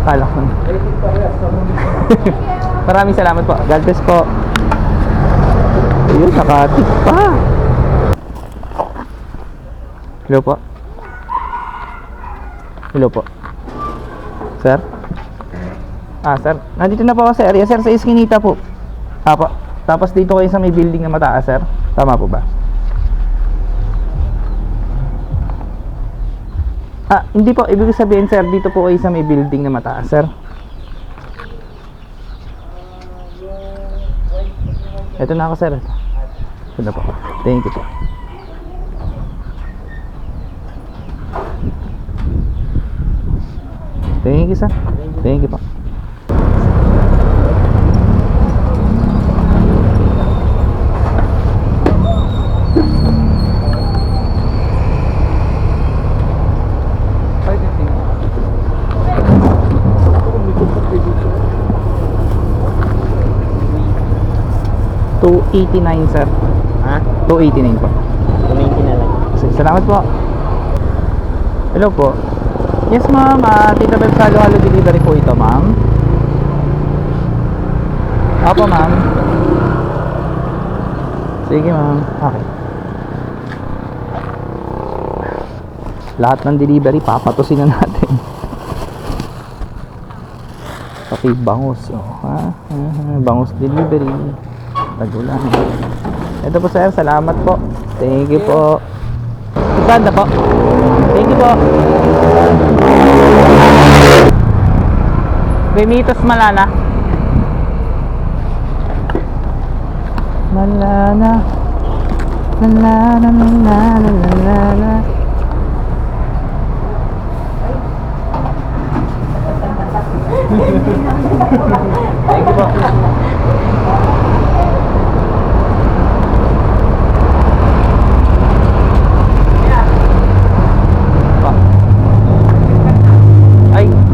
Kala ko. Maraming salamat po. God bless po. Ayun, nakatik pa. Hello po. Hello po. Sir? Sir. Nandito na po ako sa area, sir, sa Eskinita po. Po. Tapos dito kayo sa may building na mataas, sir. Tama po ba? Hindi po. Ibig sabihin, sir, dito po kayo sa may building na mataas, sir. Ito na ako, sir. Ito na po. Thank you po. Thank you, sir. Thank you po. $289, sir. 289 po. 290 na lang. Salamat po. Hello po. Yes, ma'am. Tita Bebs, halo-halo delivery po ito, ma'am. Opo, ma'am. Sige, ma'am. Okay. Lahat ng delivery, papatusin na natin. Pati bangus. Bangus delivery. Tagulan. Ito po, sir. Salamat po. Thank you po. Ikanda po. Thank you po. Benitos Malana. Malana. Malana, Malana, Malana. Thank you po.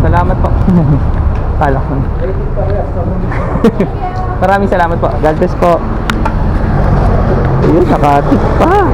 Salamat po. Kala ko. Maraming salamat po. God bless po. Ayun, nakatik pa.